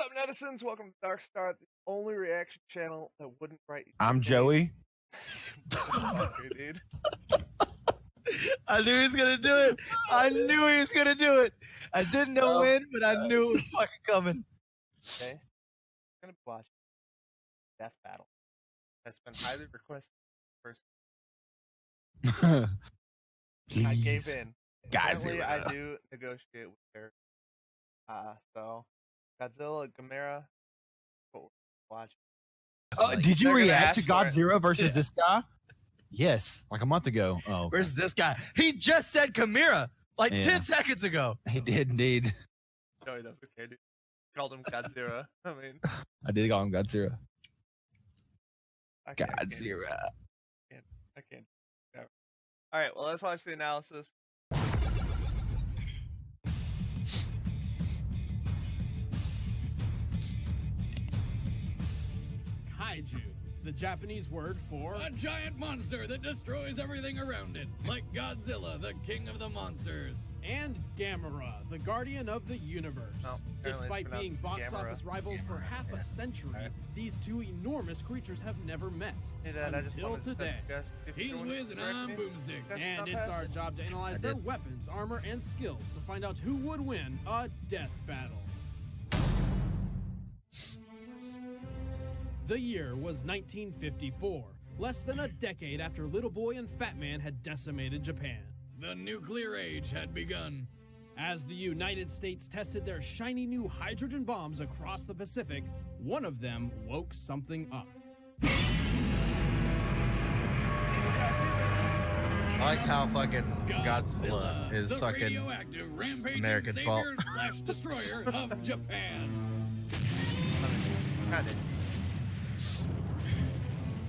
up, netizens? Welcome to DarkStar, the only reaction channel that wouldn't write you. I'm Joey. Motherfucker, dude. I knew he was gonna do it. I knew he was gonna do it. I didn't know when, but I knew it was fucking coming. Okay. I'm gonna be watching Death Battle. That's been highly requested first. I gave in. Apparently, I do negotiate with her. So Godzilla, Gamera, what we're watching. Did you They're gonna react to ask for it. Godzilla versus this guy? Yes, like a month ago. Oh, Where's this guy? He just said Gamera like 10 seconds ago. he did indeed. No, he doesn't care, dude. Called him Godzilla. I mean, I did call him Godzilla. I can't. I can't. All right, well, let's watch the analysis. Kaiju, the Japanese word for a giant monster that destroys everything around it, like Godzilla, the king of the monsters. and Gamera, the guardian of the universe. Oh, Despite being box Gamera. office rivals for half a century, Alright. these two enormous creatures have never met Hey, Dad, I just until wanted to today. test you guys. If He's you're doing Wiz it and I'm correctly, Boomstick. you guys And not it's pass our it. job to analyze I their did. weapons, armor, and skills to find out who would win a death battle. The year was 1954, less than a decade after Little Boy and Fat Man had decimated Japan. The nuclear age had begun. As the United States tested their shiny new hydrogen bombs across the Pacific, one of them woke something up. He's Godzilla. I like how fucking Godzilla is the fucking radioactive rampaging American's savior slash destroyer of Japan. Got it.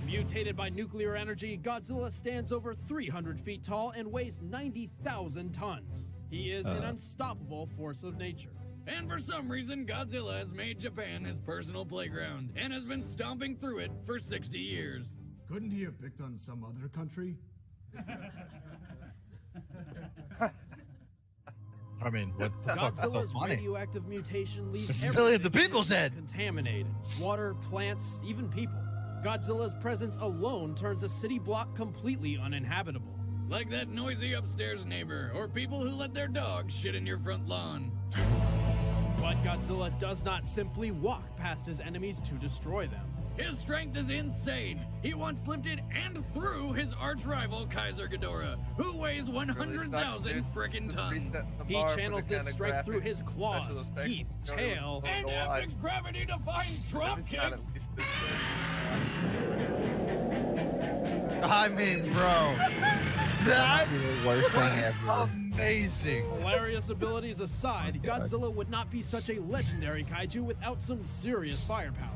Mutated by nuclear energy, Godzilla stands over 300 feet tall and weighs 90,000 tons. He is an unstoppable force of nature. And for some reason, Godzilla has made Japan his personal playground and has been stomping through it for 60 years. Couldn't he have picked on some other country? I mean, what the fuck is so Godzilla's funny? radioactive mutation leaves There's everything millions of people dead. contaminated. Water, plants, even people. Godzilla's presence alone turns a city block completely uninhabitable. Like that noisy upstairs neighbor, or people who let their dog shit in your front lawn. But Godzilla does not simply walk past his enemies to destroy them. His strength is insane. He once lifted and threw his arch-rival Kaiser Ghidorah, who weighs 100,000 frickin' tons. He channels this strength through his claws, teeth, tail, And epic gravity-defying drop kicks. I mean, bro, that The worst thing was ever. amazing. Hilarious abilities aside, Godzilla would not be such a legendary kaiju without some serious firepower.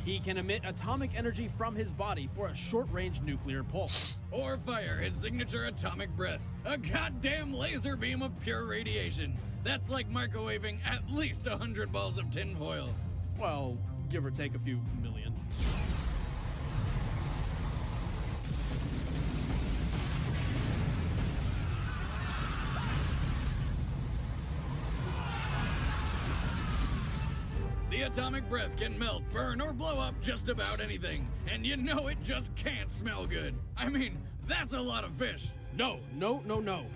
He can emit atomic energy from his body for a short-range nuclear pulse. Or fire his signature atomic breath, a goddamn laser beam of pure radiation. That's like microwaving at least 100 balls of tinfoil. Well, give or take a few million. The atomic breath can melt, burn, or blow up just about anything. And you know it just can't smell good. I mean, that's a lot of fish. No.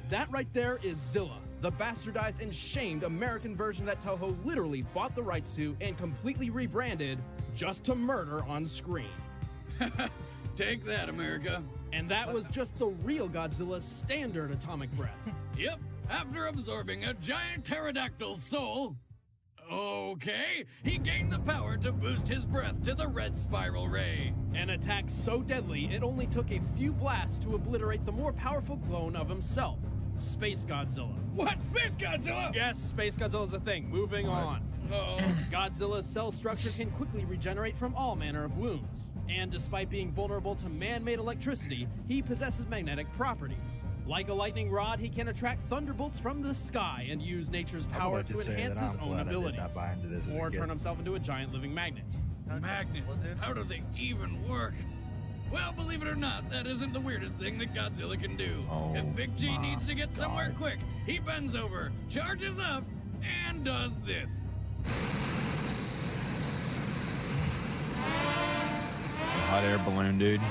That right there is Zilla, the bastardized and shamed American version that Toho literally bought the rights to and completely rebranded just to murder on screen. Take that, America. And that was just the real Godzilla's standard atomic breath. Yep, after absorbing a giant pterodactyl's soul. Okay, he gained the power to boost his breath to the red spiral ray. An attack so deadly, it only took a few blasts to obliterate the more powerful clone of himself, Space Godzilla. What? Space Godzilla? Yes, Space Godzilla's a thing. Moving on. Oh, Godzilla's cell structure can quickly regenerate from all manner of wounds. And despite being vulnerable to man-made electricity, he possesses magnetic properties. Like a lightning rod, he can attract thunderbolts from the sky and use nature's power to enhance his own abilities. Or turn himself into a giant living magnet. magnets. How do they even work? Well, believe it or not, that isn't the weirdest thing that Godzilla can do. Oh If Big G my needs to get somewhere God. quick, he bends over, charges up, and does this. hot air balloon, dude.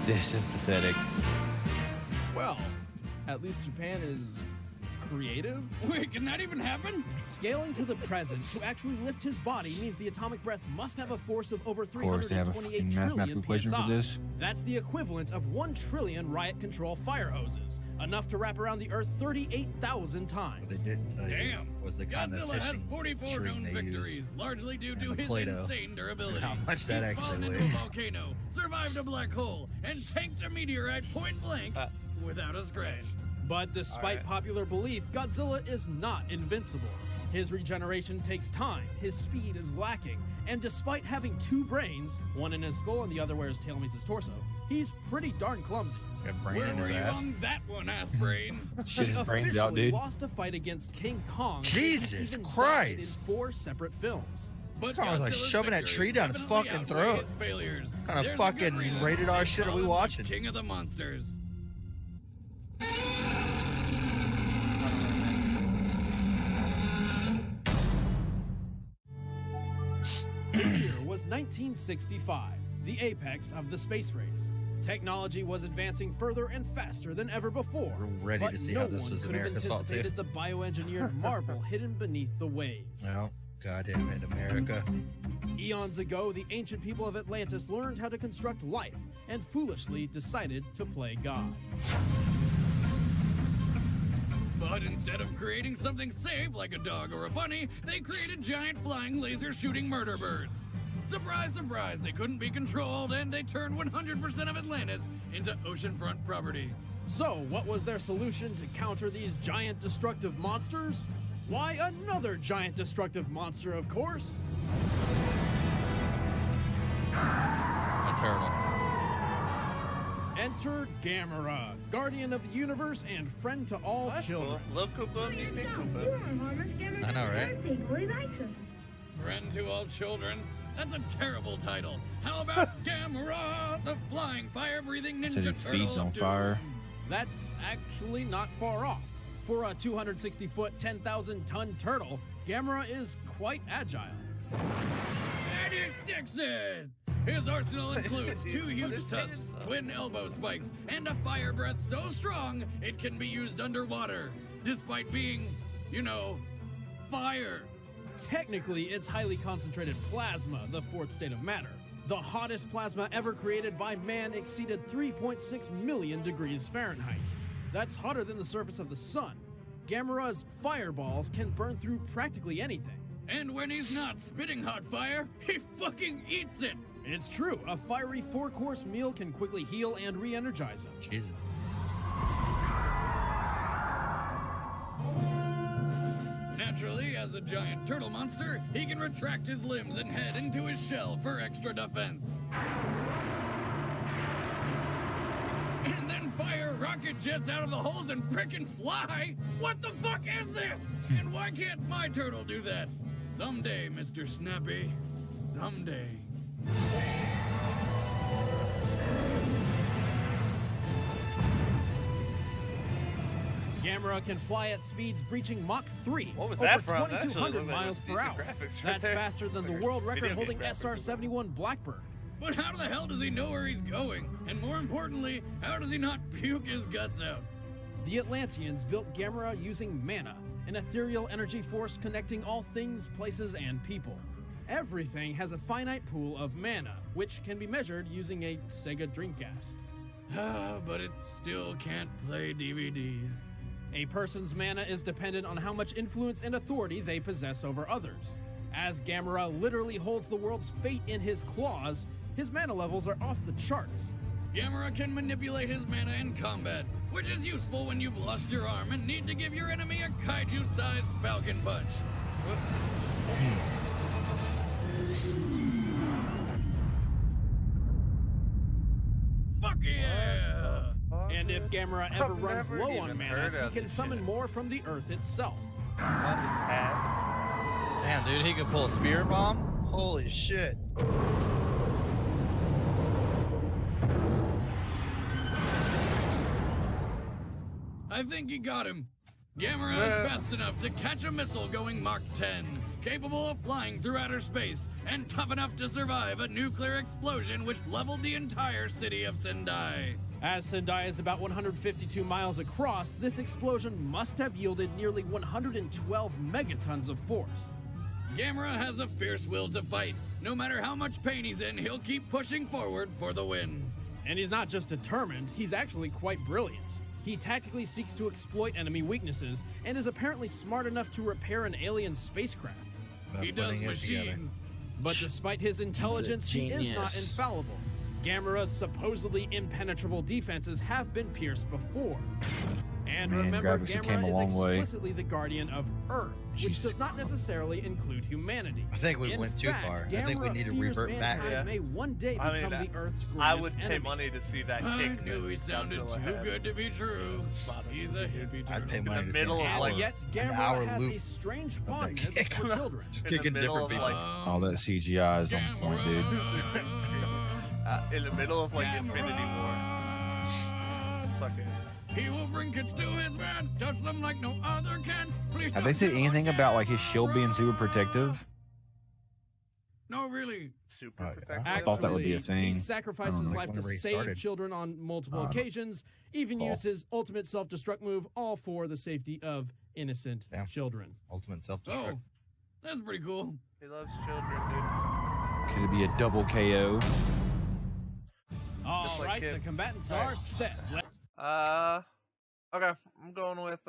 This is pathetic. Well, at least Japan is creative. Wait, can that even happen? Scaling to the present, to actually lift his body means the atomic breath must have a force of over Of course, they have a 328 fucking trillion mathematical equation PSI. for this. That's the equivalent of 1 trillion riot control fire hoses, enough to wrap around the Earth 38,000 times. What they didn't tell you Damn. was the kind of Godzilla has fishing 44 string known they victories, use. largely due to and his Play-Doh. insane durability. How much that He's actually fallen into a weighs. volcano, survived a black hole, and tanked a meteorite point blank without a scratch. But despite Alright. popular belief, Godzilla is not invincible. His regeneration takes time, his speed is lacking, and despite having 2 brains, one in his skull and the other where his tail meets his torso, he's pretty darn clumsy. Got a brain Where in were his you ass. on that one, ass brain? Shit his He brains out, officially dude. lost a fight against King Kong. Jesus and even died Christ. In 4 separate films. But Kong was like Godzilla's shoving that victories tree down his definitely fucking outweigh throat. his failures. What kind of There's a good fucking reason rated R they shit are call we him the watching? King of the monsters. The year was 1965, the apex of the space race. Technology was advancing further and faster than ever before. We're ready but to see no how this one was could have America's fault, too. anticipated the bioengineered marvel hidden beneath the waves. Well, goddamn it, America. Eons ago, the ancient people of Atlantis learned how to construct life and foolishly decided to play God. But instead of creating something safe like a dog or a bunny, they created giant flying laser shooting murder birds. Surprise, surprise, they couldn't be controlled and they turned 100% of Atlantis into oceanfront property. So, what was their solution to counter these giant destructive monsters? Why, another giant destructive monster, of course. A turtle. Enter Gamera, guardian of the universe and friend to all That's children. cool. Love Koopa, me big Koopa. I know, right? Friend to all children? That's a terrible title. How about Gamera, the flying, fire-breathing ninja Said he turtle feeds of on doom? fire. That's actually not far off. For a 260-foot, 10,000-ton turtle, Gamera is quite agile. And he sticks it! His arsenal includes 2 huge his tusks, hands up. twin elbow spikes, and a fire breath so strong it can be used underwater, despite being, you know, fire. Technically, it's highly concentrated plasma, the 4th state of matter. The hottest plasma ever created by man exceeded 3.6 million degrees Fahrenheit. That's hotter than the surface of the sun. Gamera's fireballs can burn through practically anything. And when he's not spitting hot fire, he fucking eats it. It's true, a fiery 4-course meal can quickly heal and re-energize him. Jesus. Naturally, as a giant turtle monster, he can retract his limbs and head into his shell for extra defense. And then fire rocket jets out of the holes and frickin' fly? What the fuck is this? And why can't my turtle do that? Someday, Mr. Snappy. Someday. Gamera can fly at speeds breaching Mach 3, What was over that from? That actually 2,200 looked like miles per decent hour. graphics right That's there. faster than the Like world video record holding game graphics. SR-71 Blackbird. But how the hell does he know where he's going? And more importantly, how does he not puke his guts out? The Atlanteans built Gamera using mana, an ethereal energy force connecting all things, places, and people. Everything has a finite pool of mana, which can be measured using a Sega Dreamcast. But it still can't play DVDs. A person's mana is dependent on how much influence and authority they possess over others. As Gamera literally holds the world's fate in his claws, his mana levels are off the charts. Gamera can manipulate his mana in combat, which is useful when you've lost your arm and need to give your enemy a kaiju-sized falcon punch. Fuck yeah! And if Gamera ever I've runs never low on even mana, heard he of can this summon shit. more from the earth itself. On his hat. Damn, dude, he could pull a spear bomb? Holy shit. I think he got him. Gamera is fast enough to catch a missile going Mach 10, capable of flying through outer space, and tough enough to survive a nuclear explosion which leveled the entire city of Sendai. As Sendai is about 152 miles across, this explosion must have yielded nearly 112 megatons of force. Gamera has a fierce will to fight. No matter how much pain he's in, he'll keep pushing forward for the win. And he's not just determined, he's actually quite brilliant. He tactically seeks to exploit enemy weaknesses and is apparently smart enough to repair an alien spacecraft. He does machines. But despite his intelligence, he is not infallible. Gamera's supposedly impenetrable defenses have been pierced before. And Man, remember, graphics have Gamera came a is long way. explicitly the guardian of Earth, which Jesus does not necessarily include humanity. I think we In went too fact, far. I think we Gamera need to fears revert back. mankind may one day I mean, become the Earth's greatest I would pay enemy. money to see that I kick. knew that he sounded Godzilla too had. good to be true. He's a hippie I'd pay turtle. money the to middle see of, an like, hour. Yet an Gamera hour has loop a strange that fondness kick. for children. Just In the kicking middle different of, people. like, All that CGI is on point, dude. in the middle of like Infinity War. It's fucking. He will bring kids to his bed, touch them like no other can. Please Have they said anything about like his shield being super protective? No, really. Super Oh, yeah. protective. I thought that would be a Actually, thing. He sacrificed I don't his know, life to whenever he save started. children on multiple occasions, even Cool. used his ultimate self-destruct move, all for the safety of innocent Damn. children. Ultimate self-destruct. Oh, that's pretty cool. He loves children, dude. Could it be a double KO? All Just like right, kids. the combatants Alright. are set. Okay. I'm going with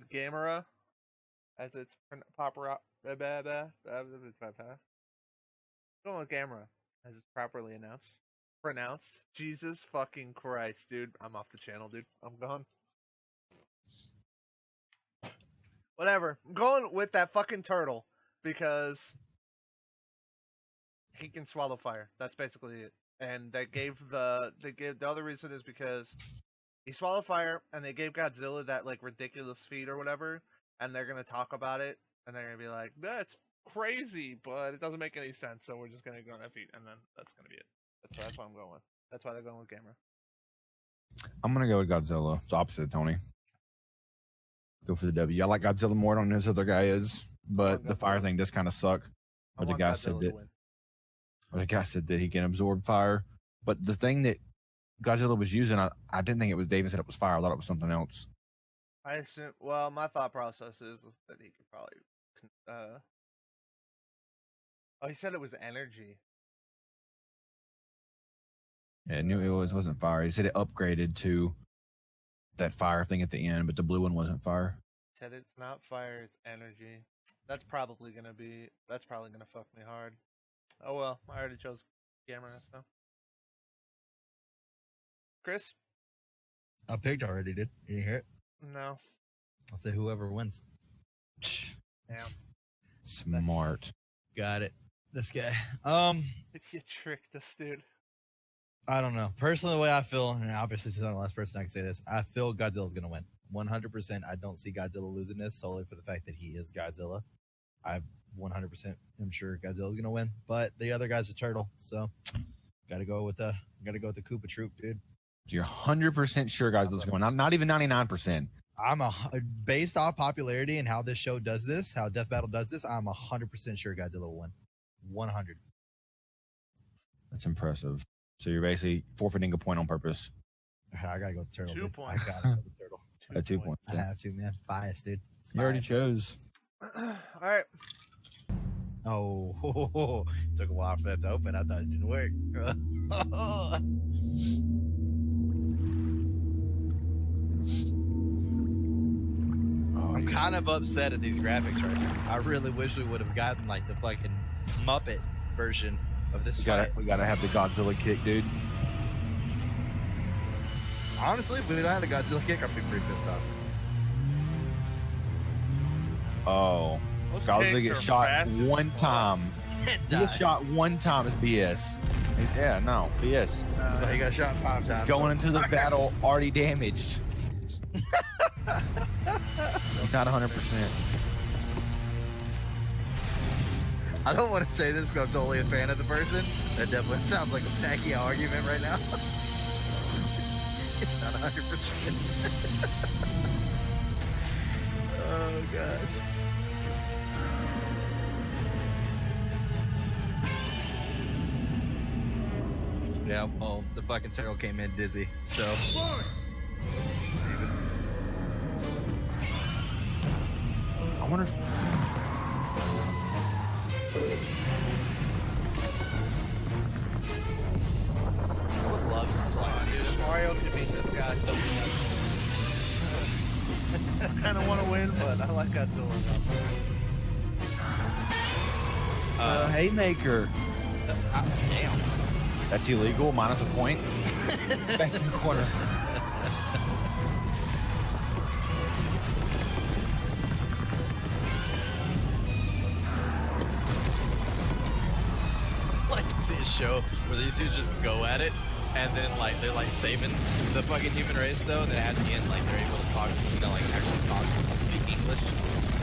Gamera as it's proper. Going with Gamera as it's properly pronounced. Jesus fucking Christ, dude. I'm off the channel, dude. I'm gone. Whatever. I'm going with that fucking turtle because he can swallow fire. That's basically it. And the other reason is because he swallowed fire, and they gave Godzilla that like ridiculous feat or whatever, and they're gonna talk about it, and they're gonna be like, "That's crazy, but it doesn't make any sense." So we're just gonna go on that feat, and then that's gonna be it. That's what I'm going with. That's why they're going with Gamera. I'm gonna go with Godzilla. It's opposite of Tony. Go for the W. I like Godzilla more than this other guy is, but the fire thing does kind of suck. I But the want guy Godzilla said to that. win. But the guy said that he can absorb fire. But the thing that Godzilla was using, I didn't think it was. David said it was fire. I thought it was something else. I assume. Well, my thought process is that he could probably. Oh, he said it was energy. Yeah, I knew it wasn't fire. He said it upgraded to that fire thing at the end, but the blue one wasn't fire. He said it's not fire, it's energy. That's probably gonna fuck me hard. Oh well, I already chose Gamera, so. Chris? I picked already, dude. You didn't hear it? No. I'll say whoever wins. Damn. Smart. Got it. This guy. You tricked us, dude. I don't know. Personally, the way I feel, and obviously since I'm the last person I can say this, I feel Godzilla's gonna win. 100%. I don't see Godzilla losing this solely for the fact that he is Godzilla. I 100% am sure Godzilla's gonna win, but the other guy's a turtle, so gotta go with the Koopa Troop, dude. So you're 100% sure Godzilla's going. Not even 99%. Based off popularity and how this show does this, how Death Battle does this, I'm 100% sure Godzilla will win. 100. That's impressive. So you're basically forfeiting a point on purpose. I gotta go with the turtle. 2 dude. points. I gotta go with the turtle. At 2 points. I have to, man. Bias, dude. It's You already bias. chose. Alright. Oh, took a while for that to open. I thought it didn't work. I'm kind of upset at these graphics right now. I really wish we would have gotten like the fucking Muppet version of this fight. We gotta have the Godzilla kick, dude. Honestly, if we don't have the Godzilla kick, I'd be pretty pissed off. Oh. Those Godzilla kicks gets are shot fast as one fuck. time. It He gets dies. shot one time. It's BS. BS. But he got shot 5 times. He's going into the battle already damaged. He's not 100%. I don't want to say this because I'm totally a fan of the person. That definitely sounds like a Pacquiao argument right now. It's not 100%. Oh gosh. Yeah, well, the fucking turtle came in dizzy, so. I wonder if. I would love it until I see a show. Mario could beat this guy. I kind of want to win, but I like Godzilla enough. Haymaker. Damn. That's illegal. Minus a point. Back in the corner. Like to see a show where these dudes just go at it, and then like they're like saving the fucking human race though, and then at the end like they're able to talk, like actually talk, speak English.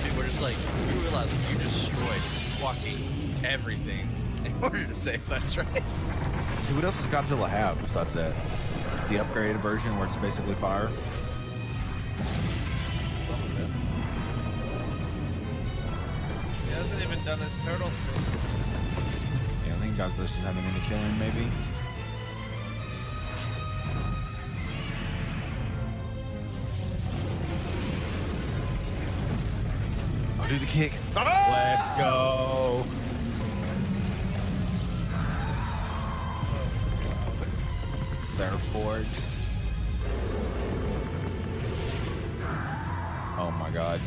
Dude, we're just like, you realize you destroyed fucking everything in order to save us, right? So what else does Godzilla have besides that? The upgraded version where it's basically fire. He hasn't even done his turtle thing. Yeah, I think Godzilla's just having to kill him, maybe. I'll do the kick. Let's go. Surfboard. Oh my god.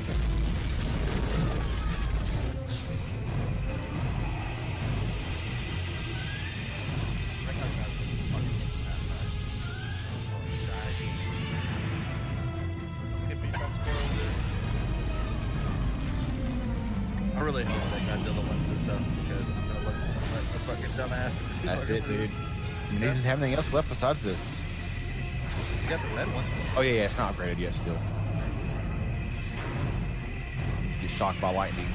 I really hope that Godzilla wins this stuff because I'm gonna look like a fucking dumbass. That's it, dude. I mean, he doesn't have anything else left besides this. You got the red one. Oh yeah, it's not upgraded yet still. Get shocked by lightning.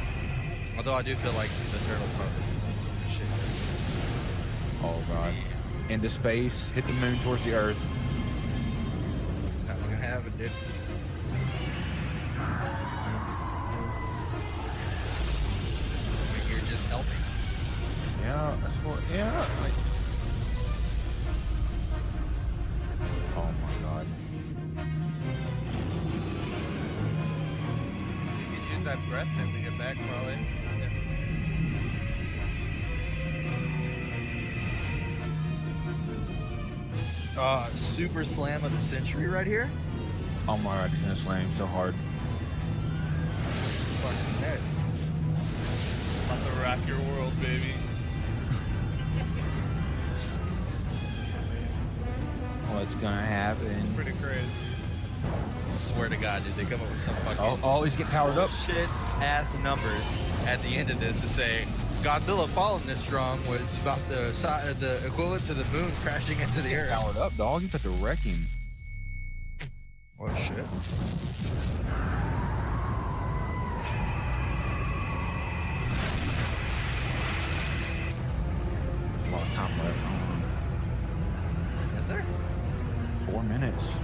Although I do feel like the turtle's heart is shit. Oh god. Into space, hit the moon towards the earth. That's gonna happen, dude. I mean, you're just helping. Yeah, that's what. Yeah. Like, oh my god. You can use that breath thing to get back, probably. Super slam of the century right here. Oh my god, he's gonna slam him so hard. Fucking net. About to rock your world, baby. What's gonna happen? Pretty crazy. I swear to God, dude, they come up with some fucking Oh, he's getting powered up. shit ass numbers at the end of this to say Godzilla falling this strong was about the equivalent to the moon crashing into the earth. Powered up, dog. He's about to wreck him. What shit? A lot of time left. Is there? 4 minutes.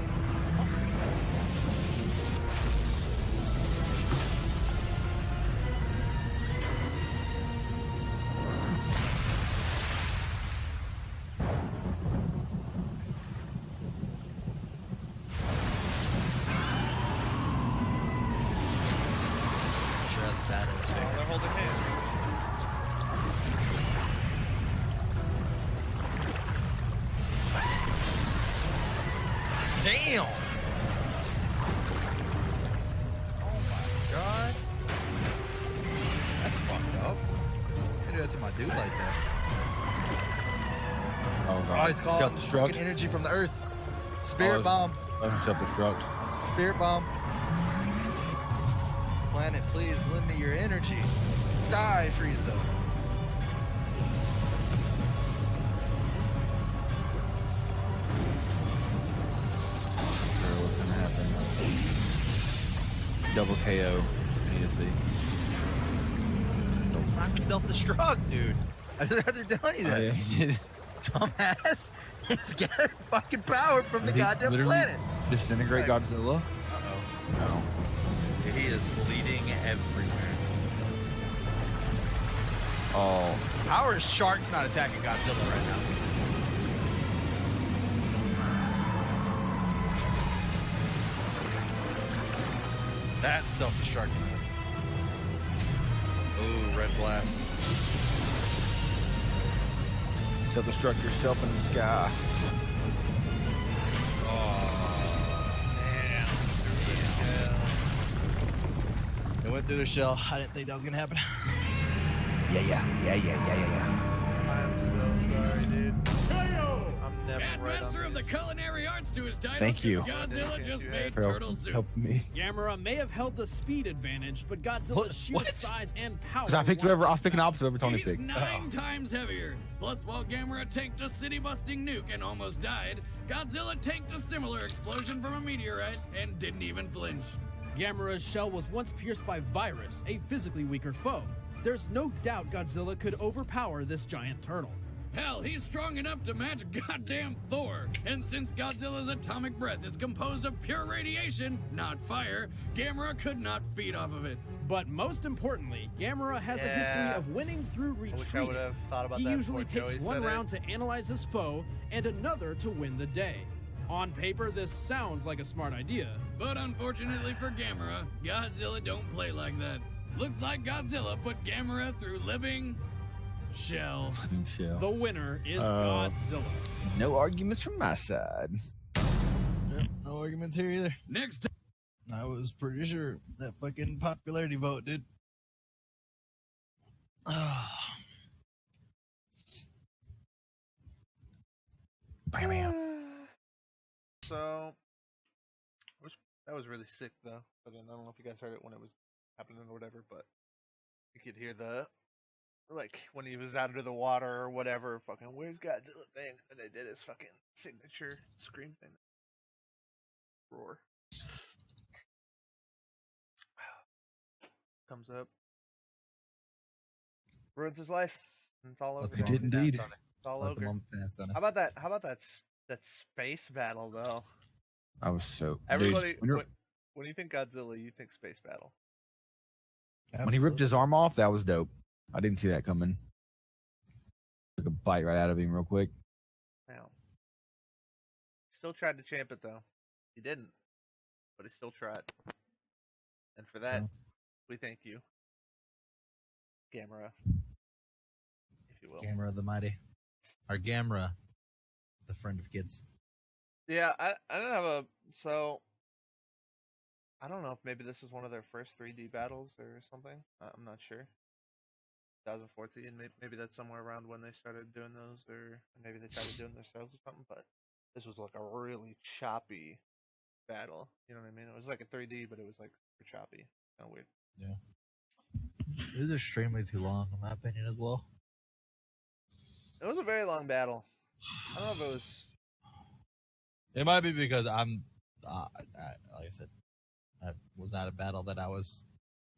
Sure that's bad in his Oh, favor. they're holding hands. Damn! Oh my god. That's fucked up. I do that to my dude like that. Oh Oh, god. he's calling Self-destruct. fucking energy from the earth. Spirit Oh, bomb. Self-destruct. Spirit bomb. Planet, please lend me your energy. Die, freeze though. What's gonna happen? Double KO. ASC. It's not self-destruct, dude. I'd rather tell you Oh, that. yeah. Dumbass. He's gathered fucking power from the Did he goddamn literally planet. Disintegrate Godzilla? Uh-oh. No. He He is bleeding everywhere. Oh, How are sharks not attacking Godzilla right now? That's self-destructing. Ooh, red blast. self-destruct yourself in the sky. It went through the shell. I didn't think that was gonna happen. Yeah. I'm so sorry, dude. I'm never right on Master of the these. culinary arts to his title. Thank you. Godzilla just made For turtle soup. helping me. Gamera may have held the speed advantage, but Godzilla's sheer What? size and power. Because I picked whatever. I was picking opposite of Tony He's picked. 9 times heavier. Plus, while Gamera tanked a city-busting nuke and almost died, Godzilla tanked a similar explosion from a meteorite and didn't even flinch. Gamera's shell was once pierced by Virus, a physically weaker foe. There's no doubt Godzilla could overpower this giant turtle. Hell, he's strong enough to match goddamn Thor. And since Godzilla's atomic breath is composed of pure radiation, not fire, Gamera could not feed off of it. But most importantly, Gamera has a history Yeah. of winning through I wish I retreating. would have thought about He that. usually before takes Joey one said round it. to analyze his foe and another to win the day. On paper, this sounds like a smart idea. But unfortunately for Gamera, Godzilla don't play like that. Looks like Godzilla put Gamera through living shell. Living shell. The winner is Oh. Godzilla. No arguments from my side. Yep, no arguments here either. Next I was pretty sure that fucking popularity vote, dude. Bam. So, that was really sick though. But I don't know if you guys heard it when it was happening or whatever, but you could hear the like when he was under the water or whatever. Fucking where's Godzilla thing? And they did his fucking signature scream thing. Roar. Comes up, ruins his life. And it's all over. Look, he now. did indeed. It's all Let the over. moment pass on it. How about that? How about that? That space battle though. I was so. Everybody, Dude, when, you're- when you think Godzilla, you think space battle. when he ripped his arm off, that was dope. I didn't see that coming. Took a bite right out of him real quick. Now, still tried to champ it though. He didn't, but he still tried. And for that, Yeah. we thank you, Gamera, if you will. Gamera the Mighty. Our Gamera, the friend of kids. Yeah, I don't have a so. I don't know if maybe this is one of their first 3D battles or something. I'm not sure. 2014, maybe that's somewhere around when they started doing those, or maybe they started doing themselves or something. But this was like a really choppy battle. You know what I mean? It was like a 3D, but it was like super choppy. Kind of weird. It was extremely too long, in my opinion, as well. It was a very long battle. I don't know if it was. It might be because I'm, like I said, that was not a battle that I was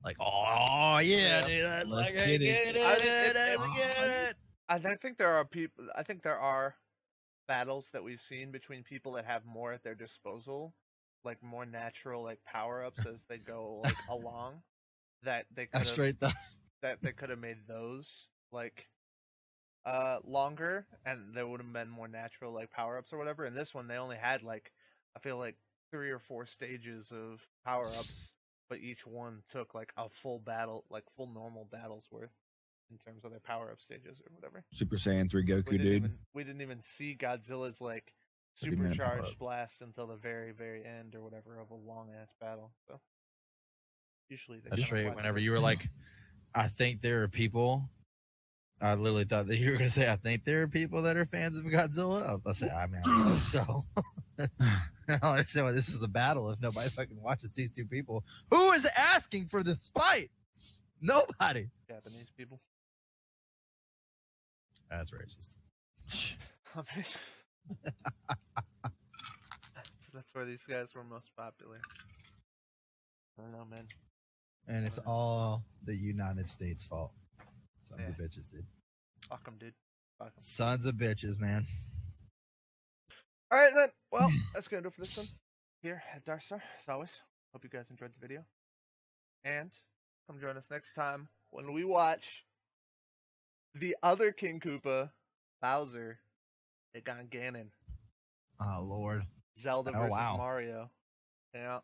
like, oh yeah, dude, Let's like, get I it. get I it. I think there are people. I think there are battles that we've seen between people that have more at their disposal, like more natural, like power ups as they go like along. That they could That's have straight though. that they could have made those like longer, and there would have been more natural like power ups or whatever. And this one they only had like I feel like 3 or 4 stages of power ups, but each one took like a full battle, like full normal battles worth in terms of their power up stages or whatever. Super Saiyan 3 Goku, dude. We didn't even see Godzilla's like 30-minute power supercharged up. blast until the very, very end or whatever of a long ass battle. So usually they That's kinda straight. flatten Whenever it. you were like, I think there are people. I literally thought that you were gonna say, I think there are people that are fans of Godzilla. I said, I mean, I don't know so. I don't understand why this is a battle if nobody fucking watches these two people. Who is asking for this fight? Nobody. Japanese people. That's racist. I mean, that's where these guys were most popular. I don't know, man. And it's all the United States' fault. Sons of Yeah. bitches, dude. Fuck 'em, dude. Fuck 'em. Sons of bitches, man. All right, then. Well, that's gonna do it for this one here at DarkStar. As always, hope you guys enjoyed the video. And come join us next time when we watch the other King Koopa, Bowser, take on Ganon. Oh Lord. Zelda Oh, versus wow. Mario. Yeah.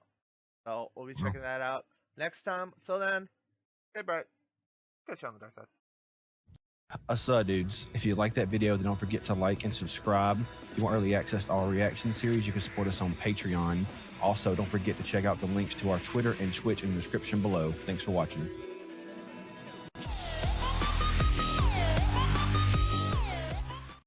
So we'll be checking that out next time. Till then, hey Brett, catch you on the dark side. Dudes, if you like that video, then don't forget to like and subscribe. If you want early access to our reaction series, you can support us on Patreon. Also, don't forget to check out the links to our Twitter and Twitch in the description below. Thanks for watching.